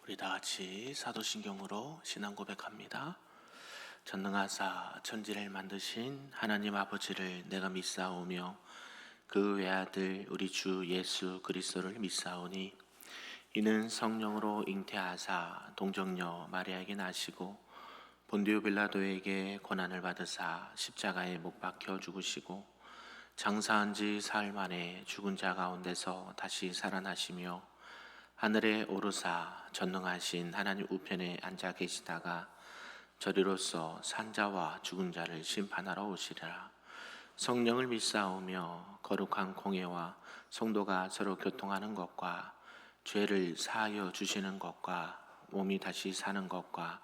우리 다 같이 사도신경으로 신앙 고백합니다. 전능하사 천지를 만드신 하나님 아버지를 내가 믿사오며 그 외아들 우리 주 예수 그리스도를 믿사오니 이는 성령으로 잉태하사 동정녀 마리아에게 나시고 본디오 빌라도에게 고난을 받으사 십자가에 못 박혀 죽으시고 장사한 지 사흘 만에 죽은 자 가운데서 다시 살아나시며 하늘에 오르사 전능하신 하나님 우편에 앉아 계시다가 저리로서 산자와 죽은 자를 심판하러 오시리라. 성령을 믿사오며 거룩한 공예와 성도가 서로 교통하는 것과 죄를 사하여 주시는 것과 몸이 다시 사는 것과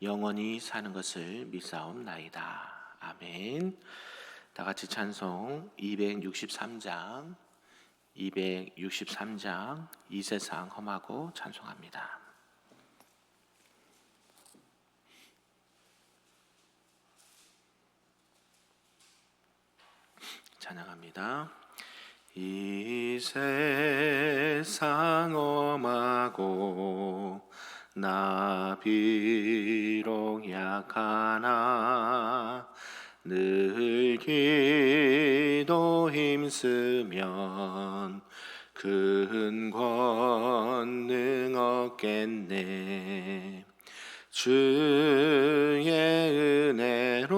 영원히 사는 것을 믿사옵나이다. 아멘. 다 같이 찬송 263장 이 세상 험하고 찬송합니다. 찬양합니다. 이 세상 험하고 나 비록 약하나 늘 기도 힘쓰면 큰 권능 얻겠네. 주의 은혜로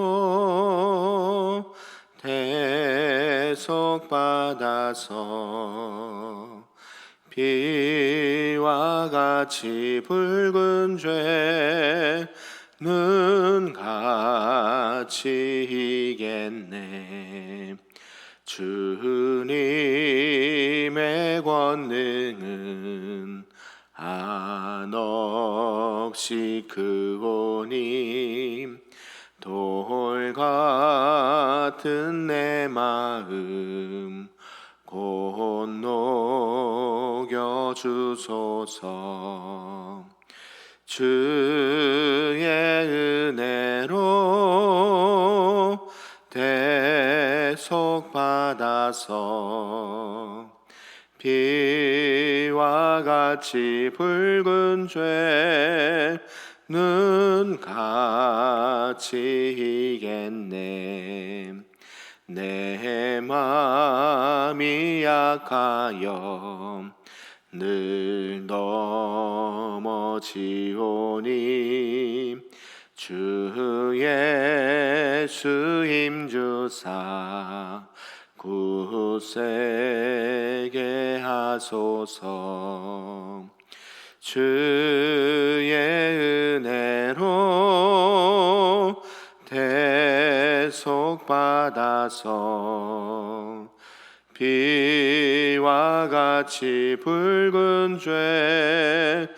대속받아서 비와 같이 붉은 죄는 같이 이겠네. 주님의 권능은 한없이 크오니 돌 같은 내 마음 곧 녹여주소서. 주의 은혜로 대속받아서 비와 같이 붉은 죄는 같이 이겠네. 내 마음이 약하여 늘 넘어지오니 주 예수 힘주사 굳세게 하소서. 주의 은혜로 대속받아서 비와 같이 붉은 죄는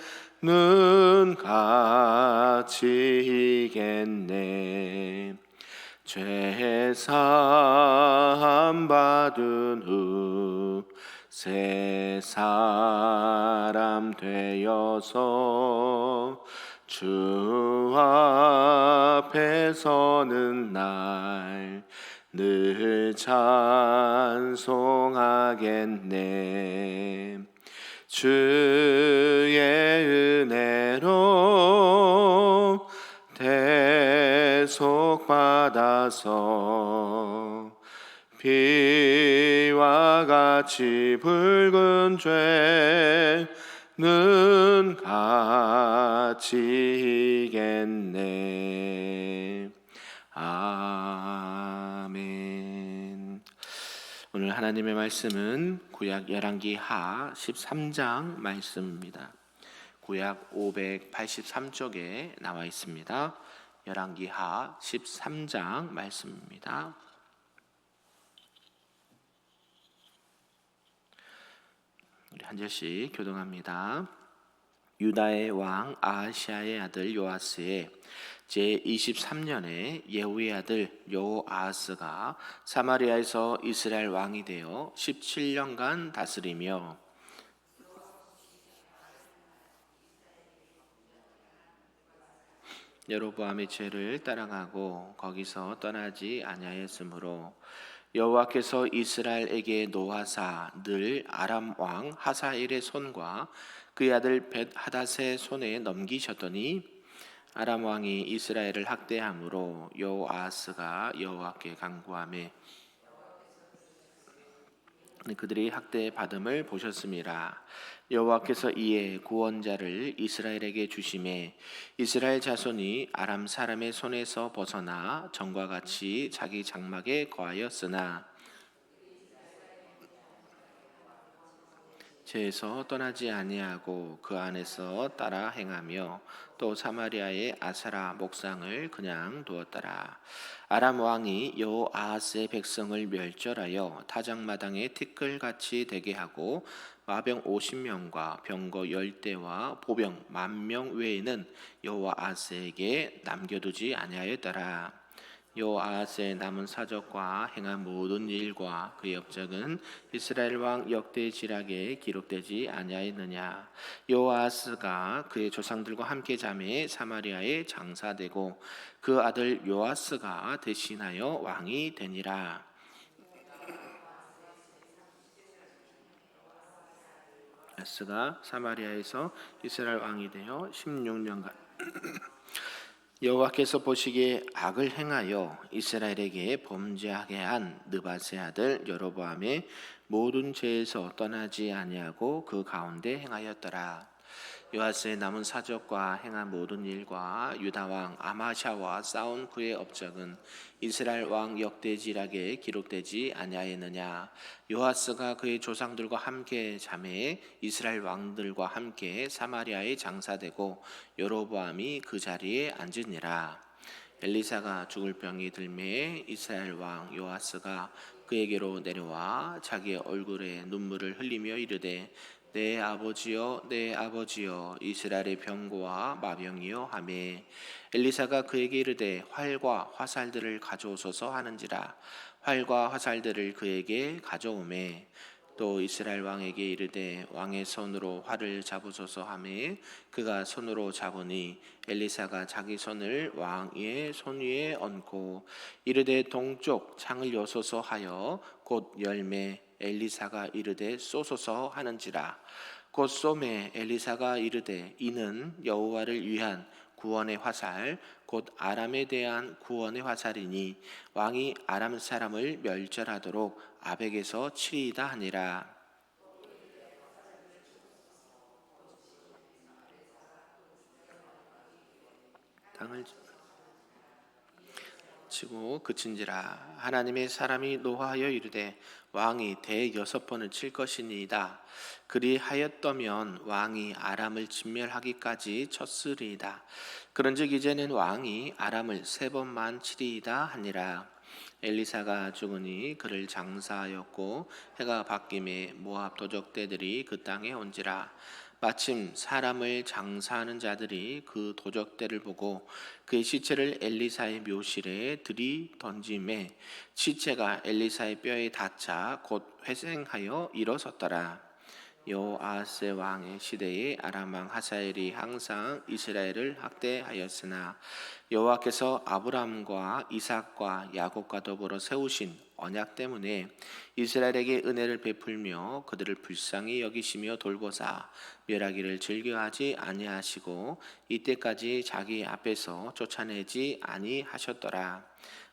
같이 이겠네. 죄 사함 받은 후 새 사람 되어서 주 앞에 서는 날 늘 찬송하겠네. 주의 은혜로 대속받아서 비와 같이 붉은 죄는 같이 이겠네. 아멘. 오늘 하나님의 말씀은 구약 열왕기 하 13장 말씀입니다. 구약 583쪽에 나와 있습니다. 열왕기 하 13장 말씀입니다. 우리 한 절씩 교독합니다. 유다의 왕 아하시아의 아들 요아스의 제23년에 예후의 아들 여호아하스가 사마리아에서 이스라엘 왕이 되어 17년간 다스리며 여로보암의 죄를 따라가고 거기서 떠나지 아니하였으므로 여호와께서 이스라엘에게 노하사 늘 아람 왕 하사엘의 손과 그의 아들 벳하닷의 손에 넘기셨더니 아람 왕이 이스라엘을 학대함으로 여호아스가 여호와께 간구하매 그들이 학대 받음을 보셨음이라. 여호와께서 이에 구원자를 이스라엘에게 주심에 이스라엘 자손이 아람 사람의 손에서 벗어나 전과 같이 자기 장막에 거하였으나 죄에서 떠나지 아니하고 그 안에서 따라 행하며 또 사마리아의 아사라 목상을 그냥 두었더라. 아람 왕이 여호아하스의 백성을 멸절하여 타작마당에 티끌같이 되게 하고 마병 50명과 병거 10대와 보병 10,000명 외에는 여호아하스에게 남겨두지 아니하였더라. 여호아하스의 남은 사적과 행한 모든 일과 그의 업적은 이스라엘 왕 역대지락에 기록되지 아니하였느냐. 여호아하스가 그의 조상들과 함께 잠에 사마리아에 장사되고 그 아들 요아스가 대신하여 왕이 되니라. 요아스가 사마리아에서 이스라엘 왕이 되어 16년간 여호와께서 보시기에 악을 행하여 이스라엘에게 범죄하게 한 느밧의 아들 여로보암의 모든 죄에서 떠나지 아니하고 그 가운데 행하였더라. 요아스의 남은 사적과 행한 모든 일과 유다 왕 아마샤와 싸운 그의 업적은 이스라엘 왕 역대지락에 기록되지 아니하였느냐. 요아스가 그의 조상들과 함께 잠에 이스라엘 왕들과 함께 사마리아에 장사되고 여로보암이 그 자리에 앉으니라. 엘리사가 죽을 병이 들매 이스라엘 왕 요아스가 그에게로 내려와 자기의 얼굴에 눈물을 흘리며 이르되 내 아버지여 내 아버지여 이스라엘의 병고와 마병이여 하매 엘리사가 그에게 이르되 활과 화살들을 가져오소서 하는지라. 활과 화살들을 그에게 가져오매 또 이스라엘 왕에게 이르되 왕의 손으로 활을 잡으소서 하매 그가 손으로 잡으니 엘리사가 자기 손을 왕의 손 위에 얹고 이르되 동쪽 창을 여소서 하여 곧 열매 엘리사가 이르되 쏘소서 하는지라. 곧 쏘매 엘리사가 이르되 이는 여호와를 위한 구원의 화살 곧 아람에 대한 구원의 화살이니 왕이 아람 사람을 멸절하도록 아벡에서 치리이다 하니라. 당을 치고 그친지라. 하나님의 사람이 노하여 이르되 왕이 대 6번을 칠 것이니이다. 그리하였더면 왕이 아람을 진멸하기까지 쳤으리이다. 그런즉 이제는 왕이 아람을 3번만 치리이다 하니라. 엘리사가 죽으니 그를 장사하였고 해가 바뀜에 모압 도적대들이 그 땅에 온지라. 마침 사람을 장사하는 자들이 그 도적대를 보고 그의 시체를 엘리사의 묘실에 들이 던짐에 시체가 엘리사의 뼈에 닿자 곧 회생하여 일어섰더라. 여호아스 왕의 시대에 아람 왕 하사엘이 항상 이스라엘을 학대하였으나 여호와께서 아브라함과 이삭과 야곱과 더불어 세우신 언약 때문에 이스라엘에게 은혜를 베풀며 그들을 불쌍히 여기시며 돌보사 멸하기를 즐겨하지 아니하시고 이때까지 자기 앞에서 쫓아내지 아니하셨더라.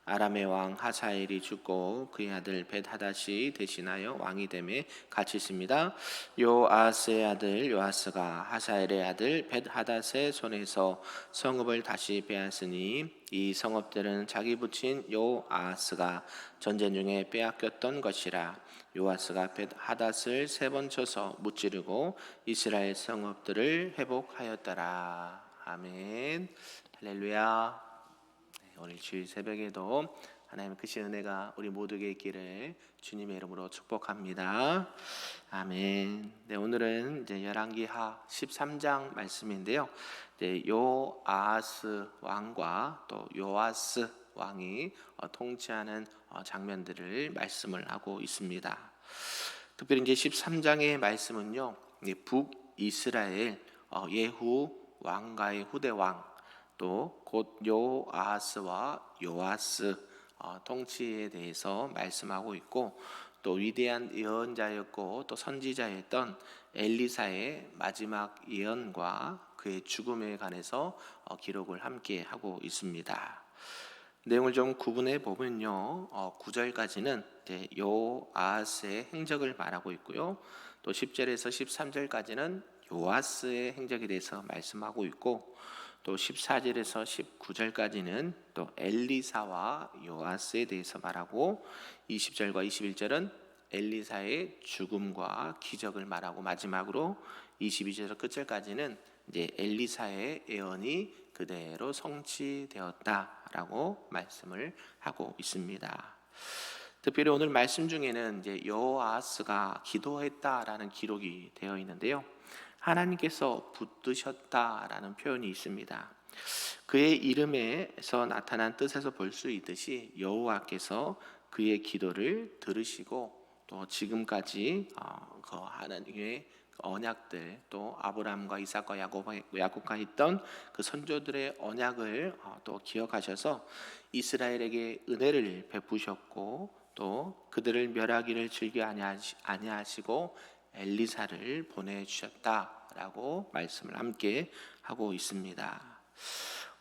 아람의 왕 하사엘이 죽고 그의 아들 벳하닷이 대신하여 왕이 되매 같이 있습니다. 요아스의 아들 요아스가 하사엘의 아들 벳하닷의 손에서 성읍을 다시 빼앗으니 이 성읍들은 자기 부친 요아스가 전쟁 중에 빼앗겼던 것이라. 요아스가 벳하닷을 3번 쳐서 무찌르고 이스라엘 성읍들을 회복하였더라. 아멘. 할렐루야. 오늘 주일 새벽에도 하나님의 크신 은혜가 우리 모두에게 있기를 주님의 이름으로 축복합니다. 아멘. 네, 오늘은 이제 열왕기하 13장 말씀인데요. 네, 요아스 왕과 또 요아스 왕이 통치하는 장면들을 말씀을 하고 있습니다. 특별히 이제 13장의 말씀은요, 북이스라엘 예후 왕가의 후대 왕 또 곧 요아스와 요아스 통치에 대해서 말씀하고 있고 또 위대한 예언자였고 또 선지자였던 엘리사의 마지막 예언과 그의 죽음에 관해서 기록을 함께 하고 있습니다. 내용을 좀 구분해 보면요, 9절까지는 요아스의 행적을 말하고 있고요, 또 10절에서 13절까지는 요아스의 행적에 대해서 말씀하고 있고, 또 14절에서 19절까지는 또 엘리사와 요아스에 대해서 말하고, 20절과 21절은 엘리사의 죽음과 기적을 말하고, 마지막으로 22절에서 끝절까지는 이제 엘리사의 예언이 그대로 성취되었다라고 말씀을 하고 있습니다. 특별히 오늘 말씀 중에는 이제 여호아스가 기도했다라는 기록이 되어 있는데요, 하나님께서 붙드셨다라는 표현이 있습니다. 그의 이름에서 나타난 뜻에서 볼 수 있듯이 여호와께서 그의 기도를 들으시고 또 지금까지 그 하나님의 언약들, 또 아브라함과 이삭과 야곱과 했던 그 선조들의 언약을 또 기억하셔서 이스라엘에게 은혜를 베푸셨고, 또 그들을 멸하기를 즐겨 아니하시고 엘리사를 보내주셨다라고 말씀을 함께 하고 있습니다.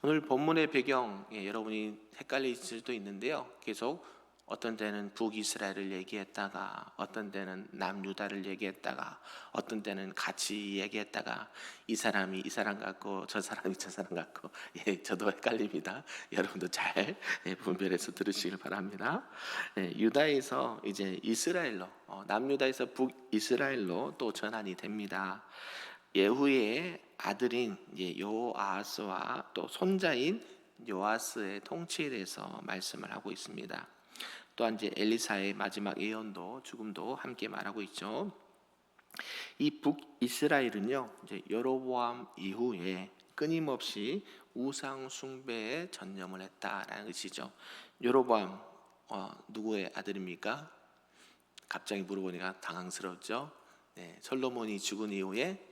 오늘 본문의 배경, 여러분이 헷갈릴 수도 있는데요, 계속 어떤 때는 북이스라엘을 얘기했다가 어떤 때는 남유다를 얘기했다가 어떤 때는 같이 얘기했다가 이 사람이 이 사람 같고 저 사람이 저 사람 같고, 저도 헷갈립니다. 여러분도 잘 분별해서 들으시길 바랍니다. 유다에서 이제 이스라엘로, 남유다에서 북이스라엘로 또 전환이 됩니다. 예후의 아들인 요아스와 또 손자인 요아스의 통치에 대해서 말씀을 하고 있습니다. 또한 이제 엘리사의 마지막 예언도 죽음도 함께 말하고 있죠. 이 북이스라엘은요, 이제 여로보암 이후에 끊임없이 우상 숭배에 전념을 했다라는 것이죠. 여로보암 누구의 아들입니까? 갑자기 물어보니까 당황스럽죠. 솔로몬이 죽은 이후에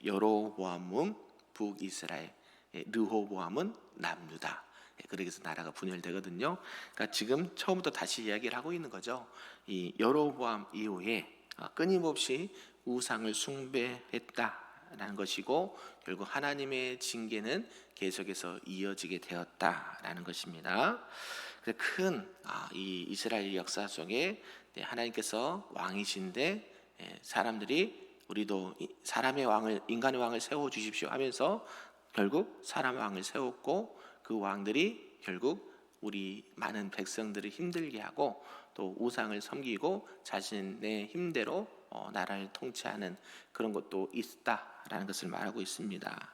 여로보암은 북이스라엘, 르호보암은 남유다. 그렇게 해서 나라가 분열되거든요. 그러니까 지금 처음부터 다시 이야기를 하고 있는 거죠. 이 여로보암 이후에 끊임없이 우상을 숭배했다라는 것이고, 결국 하나님의 징계는 계속해서 이어지게 되었다라는 것입니다. 그래서 이 이스라엘 역사 속에 하나님께서 왕이신데 사람들이 우리도 사람의 왕을, 인간의 왕을 세워 주십시오 하면서 결국 사람의 왕을 세웠고, 그 왕들이 결국 우리 많은 백성들을 힘들게 하고 또 우상을 섬기고 자신의 힘대로 나라를 통치하는 그런 것도 있다라는 것을 말하고 있습니다.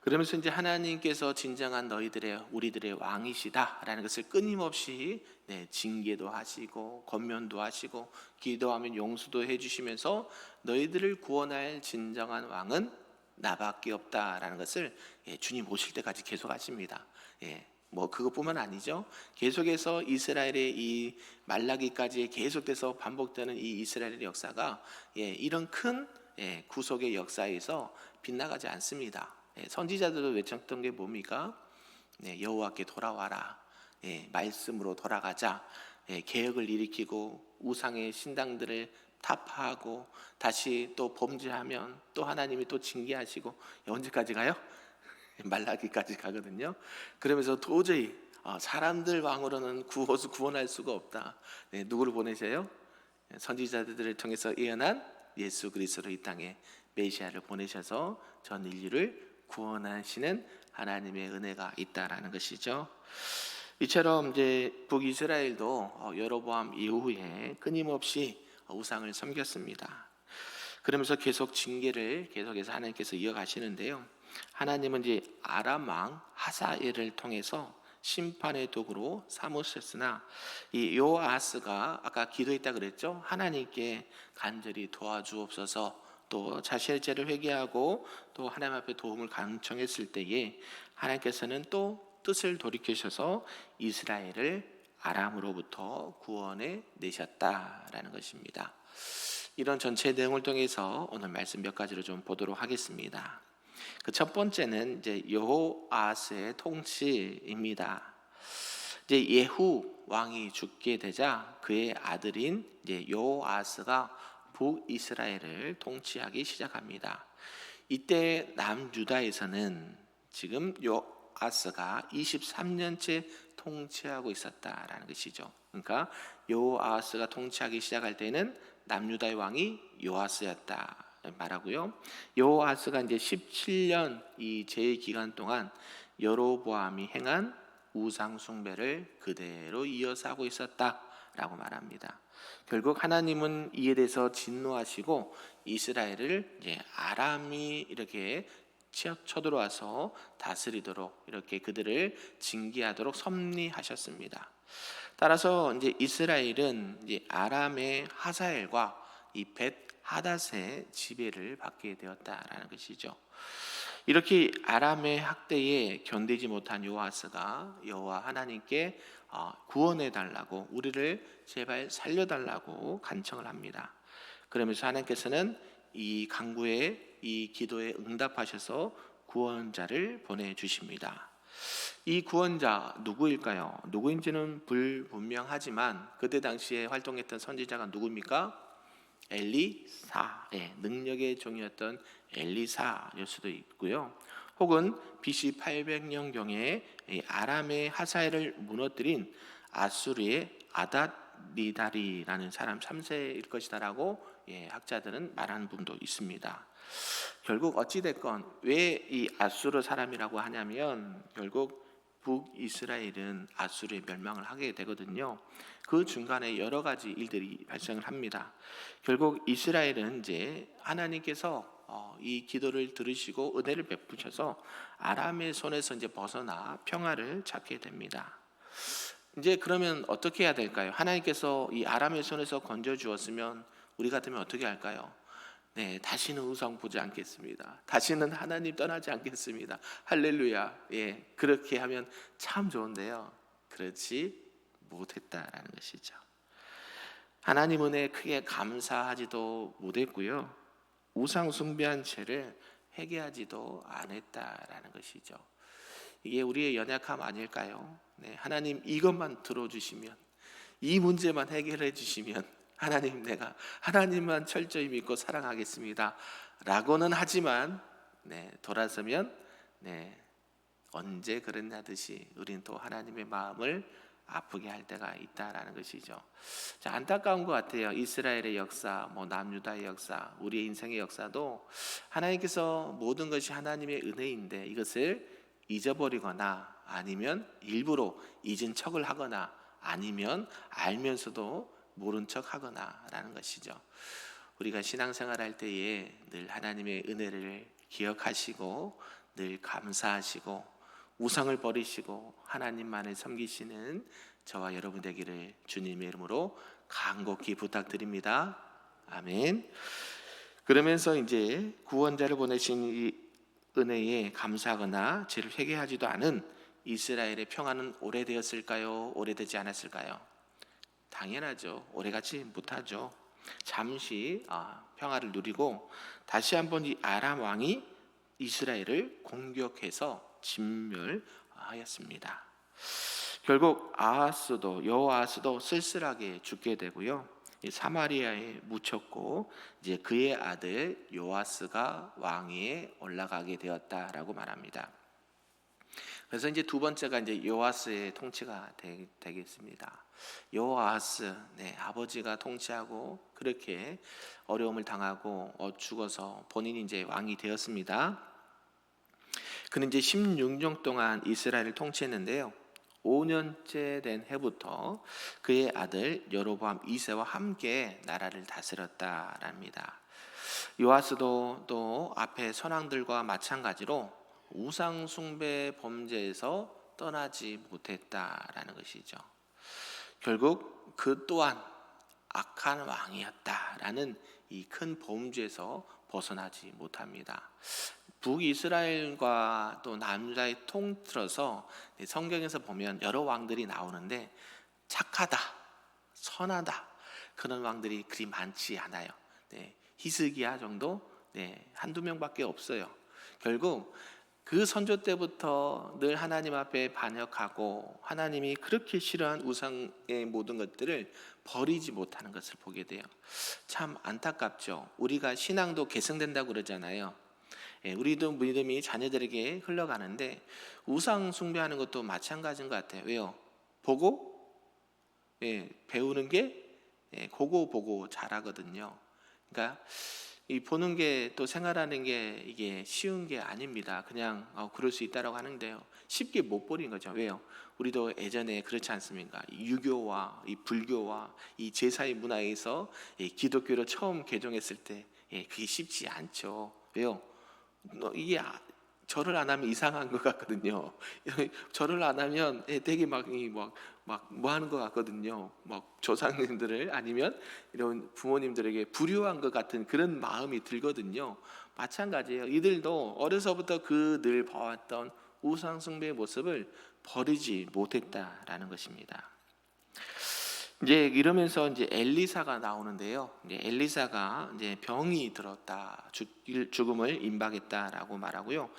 그러면서 이제 하나님께서 진정한 우리들의 왕이시다라는 것을 끊임없이 징계도 하시고 권면도 하시고 기도하면 용서도 해주시면서 너희들을 구원할 진정한 왕은 나밖에 없다라는 것을 주님 오실 때까지 계속 하십니다. 뭐 그것뿐만 아니죠. 계속해서 이스라엘의 이 말라기까지 계속돼서 반복되는 이 이스라엘의 역사가 이런 큰 구속의 역사에서 빗나가지 않습니다. 선지자들도 외쳤던 게 뭡니까? 여호와께 돌아와라. 말씀으로 돌아가자. 개혁을 일으키고 우상의 신당들을 타파하고 다시 또 범죄하면 또 하나님이 또 징계하시고, 언제까지 가요? 말라기까지 가거든요. 그러면서 도저히 사람들 왕으로는 구원할 수가 없다. 누구를 보내세요? 선지자들을 통해서 예언한 예수 그리스도를 이 땅에 메시아를 보내셔서 전 인류를 구원하시는 하나님의 은혜가 있다라는 것이죠. 이처럼 이제 북이스라엘도 여로보암 이후에 끊임없이 우상을 섬겼습니다. 그러면서 계속 징계를 계속해서 하나님께서 이어가시는데요, 하나님은 이제 아람 왕 하사엘을 통해서 심판의 도구로 삼으셨으나 이 요아스가 아까 기도했다 그랬죠. 하나님께 간절히 도와주옵소서, 또 자신의 죄를 회개하고 또 하나님 앞에 도움을 간청했을 때에 하나님께서는 또 뜻을 돌이키셔서 이스라엘을 아람으로부터 구원해 내셨다라는 것입니다. 이런 전체 내용을 통해서 오늘 말씀 몇 가지로 좀 보도록 하겠습니다. 그 첫 번째는 이제 여호아스의 통치입니다. 이제 예후 왕이 죽게 되자 그의 아들인 이제 요아스가 북이스라엘을 통치하기 시작합니다. 이때 남유다에서는 지금 요아스가 23년째 통치하고 있었다라는 것이죠. 그러니까 요아스가 통치하기 시작할 때는 남유다의 왕이 요아스였다 말하고요. 요아스가 이제 17년 이 제의 기간 동안 여로보암이 행한 우상 숭배를 그대로 이어서 하고 있었다라고 말합니다. 결국 하나님은 이에 대해서 진노하시고 이스라엘을 이제 아람이 이렇게 쳐들어와서 다스리도록 이렇게 그들을 징계하도록 섭리하셨습니다. 따라서 이제 이스라엘은 이제 아람의 하사엘과 이 벳 하닷의 지배를 받게 되었다라는 것이죠. 이렇게 아람의 학대에 견디지 못한 요아스가 여호와 하나님께 구원해 달라고, 우리를 제발 살려 달라고 간청을 합니다. 그러면서 하나님께서는 이 간구에, 이 기도에 응답하셔서 구원자를 보내 주십니다. 이 구원자 누구일까요? 누구인지는 불분명하지만 그때 당시에 활동했던 선지자가 누굽니까? 엘리사, 능력의 종이었던 엘리사일 수도 있고요. 혹은 BC 800년경에 아람의 하사엘을 무너뜨린 아수르의 아닷니다리라는 사람 3세일 것이다라고 학자들은 말하는 분도 있습니다. 결국 어찌됐건 왜 이 아수르 사람이라고 하냐면 결국 북이스라엘은 아수르의 멸망을 하게 되거든요. 그 중간에 여러 가지 일들이 발생을 합니다. 결국 이스라엘은 이제 하나님께서 이 기도를 들으시고 은혜를 베푸셔서 아람의 손에서 이제 벗어나 평화를 찾게 됩니다. 이제 그러면 어떻게 해야 될까요? 하나님께서 이 아람의 손에서 건져 주었으면 우리 같으면 어떻게 할까요? 네, 다시는 우상 보지 않겠습니다. 다시는 하나님 떠나지 않겠습니다. 할렐루야. 그렇게 하면 참 좋은데요. 그렇지 못했다라는 것이죠. 하나님 은혜에 크게 감사하지도 못했고요. 우상 숭배한 죄를 회개하지도 않았다라는 것이죠. 이게 우리의 연약함 아닐까요? 네, 하나님 이것만 들어주시면, 이 문제만 해결해 주시면 하나님, 내가 하나님만 철저히 믿고 사랑하겠습니다 라고는 하지만 돌아서면 언제 그랬냐듯이 우리는 또 하나님의 마음을 아프게 할 때가 있다라는 것이죠. 자, 안타까운 것 같아요. 이스라엘의 역사, 남유다의 역사, 우리의 인생의 역사도 하나님께서 모든 것이 하나님의 은혜인데 이것을 잊어버리거나 아니면 일부러 잊은 척을 하거나 아니면 알면서도 모른 척 하거나 라는 것이죠. 우리가 신앙생활 할 때에 늘 하나님의 은혜를 기억하시고 늘 감사하시고 우상을 버리시고 하나님만을 섬기시는 저와 여러분 되기를 주님의 이름으로 간곡히 부탁드립니다. 아멘. 그러면서 이제 구원자를 보내신 이 은혜에 감사하거나 죄를 회개하지도 않은 이스라엘의 평화는 오래되었을까요? 오래되지 않았을까요? 당연하죠. 오래가지 못하죠. 잠시 평화를 누리고 다시 한번 이 아람 왕이 이스라엘을 공격해서 진멸하였습니다. 결국 여호아스도 쓸쓸하게 죽게 되고요. 사마리아에 묻혔고 이제 그의 아들 요아스가 왕위에 올라가게 되었다라고 말합니다. 그래서 이제 두 번째가 이제 요아스의 통치가 되겠습니다. 요아스, 아버지가 통치하고 그렇게 어려움을 당하고 죽어서 본인이 이제 왕이 되었습니다. 그는 이제 16년 동안 이스라엘을 통치했는데요. 5년째 된 해부터 그의 아들 여로보암 2세와 함께 나라를 다스렸다랍니다. 요아스도 또 앞에 선왕들과 마찬가지로 우상 숭배 범죄에서 떠나지 못했다라는 것이죠. 결국 그 또한 악한 왕이었다라는 이 큰 범죄에서 벗어나지 못합니다. 북이스라엘과 또 남유다의 통틀어서 성경에서 보면 여러 왕들이 나오는데 착하다, 선하다 그런 왕들이 그리 많지 않아요. 히스기야 정도 한두 명밖에 없어요. 결국 그 선조 때부터 늘 하나님 앞에 반역하고 하나님이 그렇게 싫어한 우상의 모든 것들을 버리지 못하는 것을 보게 돼요. 참 안타깝죠. 우리가 신앙도 계승된다고 그러잖아요. 우리도 믿음이 자녀들에게 흘러가는데 우상 숭배하는 것도 마찬가지인 것 같아요. 왜요? 보고 배우는 게 고고 보고 잘하거든요. 그러니까 이 보는 게 또 생활하는 게 이게 쉬운 게 아닙니다. 그냥 그럴 수 있다라고 하는데요. 쉽게 못 버린 거죠. 왜요? 우리도 예전에 그렇지 않습니까? 이 유교와 이 불교와 이 제사의 문화에서 기독교로 처음 개종했을 때 그게 쉽지 않죠. 왜요? 이게 절을 안 하면 이상한 것 같거든요. 절을 안 하면 되게 막 뭐 하는 것 같거든요. 막 조상님들을 아니면 이런 부모님들에게 불효한 것 같은 그런 마음이 들거든요. 마찬가지예요. 이들도 어려서부터 그 늘 봐왔던 우상 숭배의 모습을 버리지 못했다라는 것입니다. 이제 이러면서 이제 엘리사가 나오는데요. 이제 엘리사가 이제 병이 들었다, 죽음을 임박했다라고 말하고요.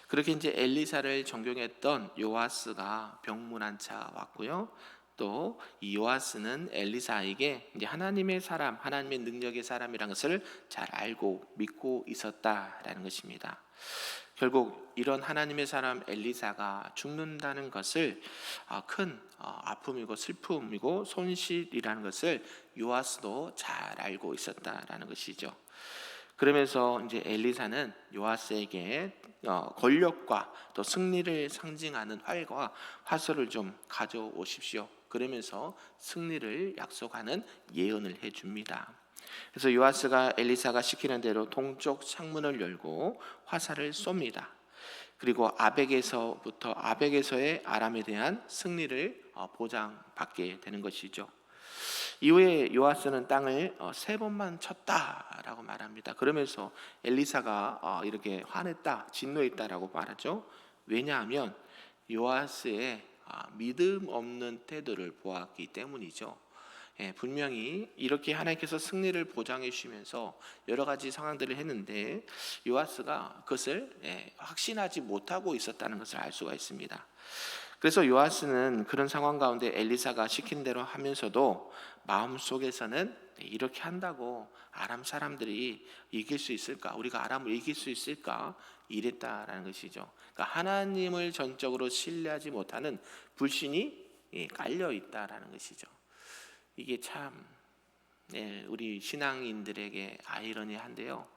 그렇게 이제 엘리사를 존경했던 요아스가 병문안 차 왔고요. 또 이 요아스는 엘리사에게 이제 하나님의 사람, 하나님의 능력의 사람이라는 것을 잘 알고 믿고 있었다라는 것입니다. 결국 이런 하나님의 사람 엘리사가 죽는다는 것을 큰 아픔이고 슬픔이고 손실이라는 것을 요아스도 잘 알고 있었다라는 것이죠. 그러면서 이제 엘리사는 요아스에게 권력과 또 승리를 상징하는 활과 화살을 좀 가져오십시오. 그러면서 승리를 약속하는 예언을 해줍니다. 그래서 요아스가 엘리사가 시키는 대로 동쪽 창문을 열고 화살을 쏩니다. 그리고 아벡에서의 아람에 대한 승리를 보장받게 되는 것이죠. 이후에 요아스는 땅을 3번만 쳤다라고 말합니다. 그러면서 엘리사가 이렇게 화냈다, 진노했다라고 말하죠. 왜냐하면 요아스의 믿음 없는 태도를 보았기 때문이죠. 분명히 이렇게 하나님께서 승리를 보장해 주시면서 여러 가지 상황들을 했는데 요아스가 그것을 확신하지 못하고 있었다는 것을 알 수가 있습니다. 그래서 요아스는 그런 상황 가운데 엘리사가 시킨 대로 하면서도 마음속에서는 이렇게 한다고 아람 사람들이 이길 수 있을까? 우리가 아람을 이길 수 있을까? 이랬다라는 것이죠. 그러니까 하나님을 전적으로 신뢰하지 못하는 불신이 깔려 있다라는 것이죠. 이게 참 우리 신앙인들에게 아이러니한데요.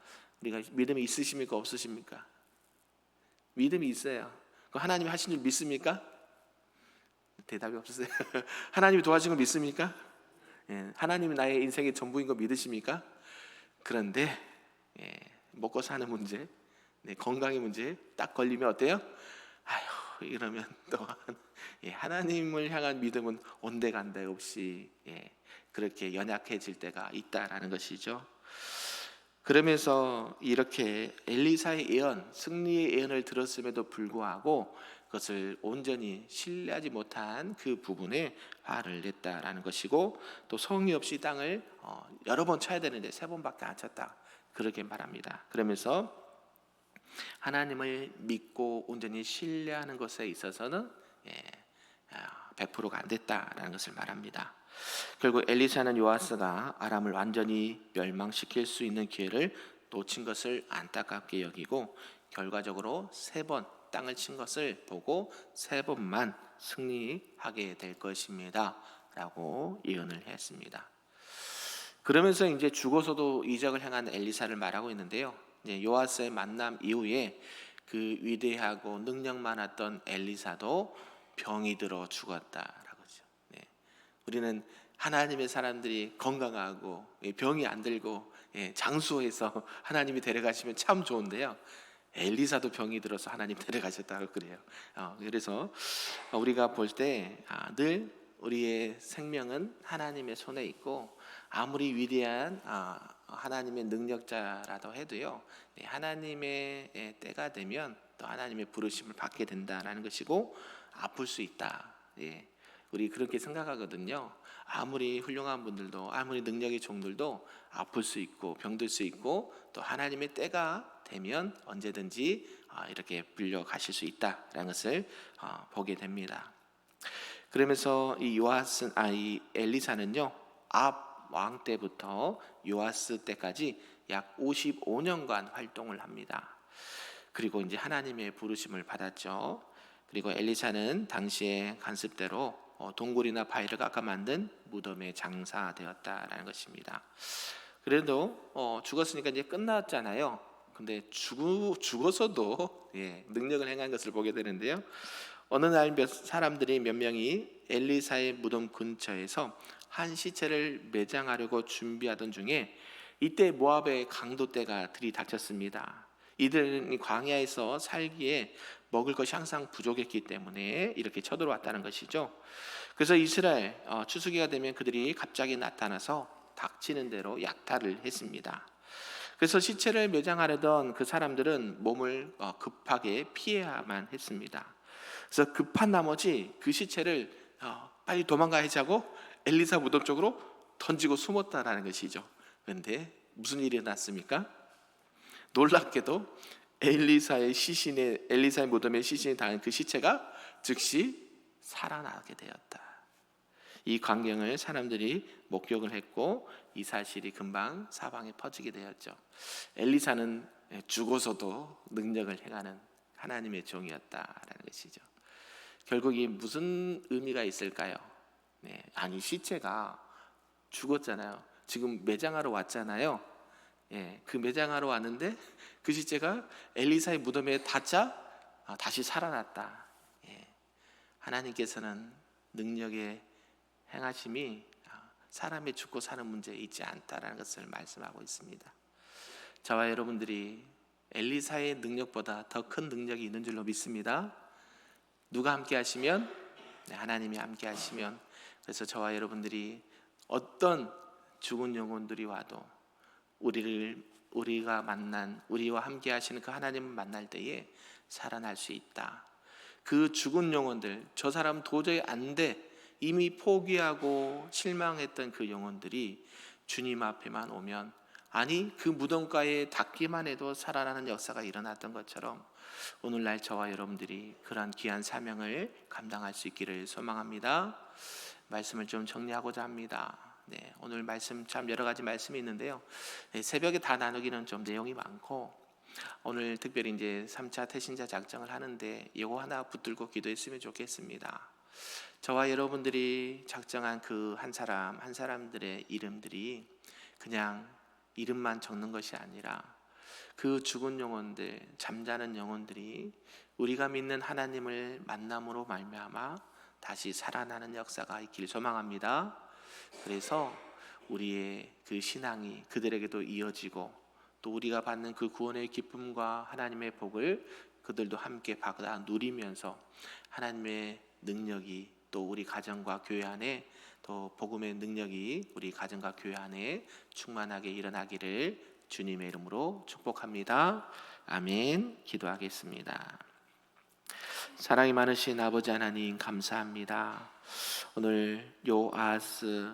우리가 믿음이 있으십니까? 없으십니까? 믿음이 있어요. 하나님이 하신 줄 믿습니까? 대답이 없으세요. 하나님이 도와준 거 믿습니까? 하나님이 나의 인생의 전부인 거 믿으십니까? 그런데 먹고 사는 문제, 건강의 문제 딱 걸리면 어때요? 아휴, 이러면 또 하나님을 향한 믿음은 온데간데 없이 그렇게 연약해질 때가 있다라는 것이죠. 그러면서 이렇게 엘리사의 예언, 승리의 예언을 들었음에도 불구하고 그것을 온전히 신뢰하지 못한 그 부분에 화를 냈다라는 것이고, 또 성의 없이 땅을 여러 번 쳐야 되는데 3번밖에 안 쳤다, 그렇게 말합니다. 그러면서 하나님을 믿고 온전히 신뢰하는 것에 있어서는 100%가 안 됐다라는 것을 말합니다. 결국 엘리사는 요아스가 아람을 완전히 멸망시킬 수 있는 기회를 놓친 것을 안타깝게 여기고, 결과적으로 3번 땅을 친 것을 보고 3번만 승리하게 될 것입니다 라고 예언을 했습니다. 그러면서 이제 죽어서도 이적을 행한 엘리사를 말하고 있는데요. 이제 요아스의 만남 이후에 그 위대하고 능력 많았던 엘리사도 병이 들어 죽었다라고 하죠. 우리는 하나님의 사람들이 건강하고 병이 안 들고 장수해서 하나님이 데려가시면 참 좋은데요. 엘리사도 병이 들어서 하나님 데려가셨다고 그래요. 그래서 우리가 볼 때 늘 우리의 생명은 하나님의 손에 있고, 아무리 위대한 하나님의 능력자라도 해도요, 하나님의 때가 되면 또 하나님의 부르심을 받게 된다라는 것이고, 아플 수 있다. 우리 그렇게 생각하거든요. 아무리 훌륭한 분들도, 아무리 능력의 종들도 아플 수 있고 병들 수 있고, 또 하나님의 때가 되면 언제든지 이렇게 불려가실 수 있다라는 것을 보게 됩니다. 그러면서 이 엘리사는요, 앞 왕 때부터 요아스 때까지 약 55년간 활동을 합니다. 그리고 이제 하나님의 부르심을 받았죠. 그리고 엘리사는 당시의 관습대로 동굴이나 바위를 깎아 만든 무덤에 장사되었다라는 것입니다. 그래도 죽었으니까 이제 끝났잖아요. 근데 죽어서도 능력을 행한 것을 보게 되는데요. 어느 날 사람들이 몇 명이 엘리사의 무덤 근처에서 한 시체를 매장하려고 준비하던 중에 이때 모압의 강도떼가 들이닥쳤습니다. 이들은 광야에서 살기에 먹을 것이 항상 부족했기 때문에 이렇게 쳐들어왔다는 것이죠. 그래서 이스라엘 추수기가 되면 그들이 갑자기 나타나서 닥치는 대로 약탈을 했습니다. 그래서 시체를 매장하려던 그 사람들은 몸을 급하게 피해야만 했습니다. 그래서 급한 나머지 그 시체를 빨리 도망가야지 하고 엘리사 무덤 쪽으로 던지고 숨었다라는 것이죠. 그런데 무슨 일이 났습니까? 놀랍게도 엘리사의 무덤에 시신이 닿은 그 시체가 즉시 살아나게 되었다. 이 광경을 사람들이 목격을 했고 이 사실이 금방 사방에 퍼지게 되었죠. 엘리사는 죽어서도 능력을 행하는 하나님의 종이었다라는 것이죠. 결국 이 무슨 의미가 있을까요? 아니 시체가 죽었잖아요. 지금 매장하러 왔잖아요. 그 매장하러 왔는데 그 시체가 엘리사의 무덤에 닿자 다시 살아났다. 하나님께서는 능력의 행하심이 사람의 죽고 사는 문제에 있지 않다라는 것을 말씀하고 있습니다. 저와 여러분들이 엘리사의 능력보다 더 큰 능력이 있는 줄로 믿습니다. 누가 함께 하시면? 하나님이 함께 하시면. 그래서 저와 여러분들이 어떤 죽은 영혼들이 와도 우리와 함께 하시는 그 하나님을 만날 때에 살아날 수 있다. 그 죽은 영혼들, 저 사람 도저히 안 돼, 이미 포기하고 실망했던 그 영혼들이 주님 앞에만 오면, 아니 그 무덤가에 닿기만 해도 살아나는 역사가 일어났던 것처럼 오늘날 저와 여러분들이 그러한 귀한 사명을 감당할 수 있기를 소망합니다. 말씀을 좀 정리하고자 합니다. 오늘 말씀 참 여러 가지 말씀이 있는데요. 새벽에 다 나누기는 좀 내용이 많고, 오늘 특별히 이제 3차 태신자 작정을 하는데 이거 하나 붙들고 기도했으면 좋겠습니다. 저와 여러분들이 작정한 그 한 사람들의 이름들이 그냥 이름만 적는 것이 아니라 그 죽은 영혼들, 잠자는 영혼들이 우리가 믿는 하나님을 만남으로 말미암아 다시 살아나는 역사가 있길 소망합니다. 그래서 우리의 그 신앙이 그들에게도 이어지고 또 우리가 받는 그 구원의 기쁨과 하나님의 복을 그들도 함께 받아 누리면서 하나님의 능력이 또 우리 가정과 교회 안에, 또 복음의 능력이 우리 가정과 교회 안에 충만하게 일어나기를 주님의 이름으로 축복합니다. 아멘. 기도하겠습니다. 사랑이 많으신 아버지 하나님 감사합니다. 오늘 요아스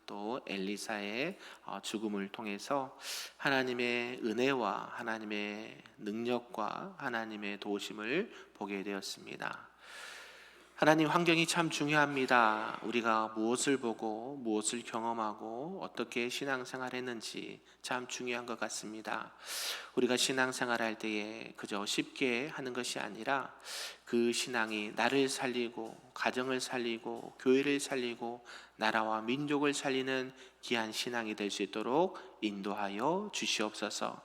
또 엘리사의 죽음을 통해서 하나님의 은혜와 하나님의 능력과 하나님의 도우심을 보게 되었습니다. 하나님, 환경이 참 중요합니다. 우리가 무엇을 보고 무엇을 경험하고 어떻게 신앙생활을 했는지 참 중요한 것 같습니다. 우리가 신앙생활할 때에 그저 쉽게 하는 것이 아니라 그 신앙이 나를 살리고 가정을 살리고 교회를 살리고 나라와 민족을 살리는 귀한 신앙이 될 수 있도록 인도하여 주시옵소서.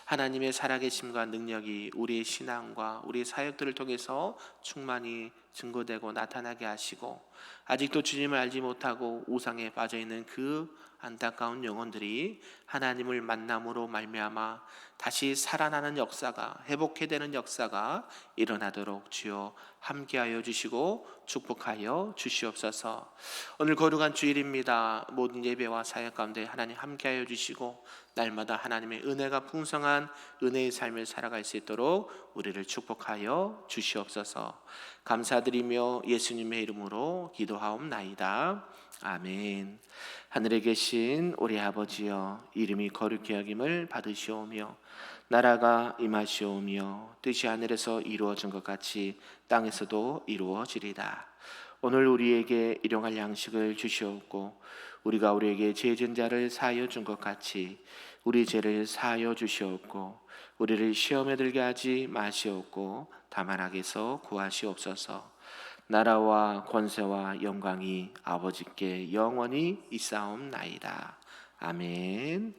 하나님의 살아계심과 능력이 우리의 신앙과 우리의 사역들을 통해서 충만히 증거되고 나타나게 하시고, 아직도 주님을 알지 못하고 우상에 빠져있는 그 안타까운 영혼들이 하나님을 만남으로 말미암아 다시 살아나는 역사가, 회복되는 역사가 일어나도록 주여 함께하여 주시고 축복하여 주시옵소서. 오늘 거룩한 주일입니다. 모든 예배와 사역 가운데 하나님 함께하여 주시고 날마다 하나님의 은혜가 풍성한 은혜의 삶을 살아갈 수 있도록 우리를 축복하여 주시옵소서. 감사드리며 예수님의 이름으로 기도하옵나이다. 아멘. 하늘에 계신 우리 아버지여, 이름이 거룩히 여김을 받으시오며 나라가 임하시오며 뜻이 하늘에서 이루어진 것 같이 땅에서도 이루어지리다. 오늘 우리에게 일용할 양식을 주시옵고 우리가 우리에게 죄 진 자를 사하여 준 것 같이 우리 죄를 사하여 주시옵고 우리를 시험에 들게 하지 마시옵고 다만 악에서 구하시옵소서. 나라와 권세와 영광이 아버지께 영원히 있사옵나이다. 아멘.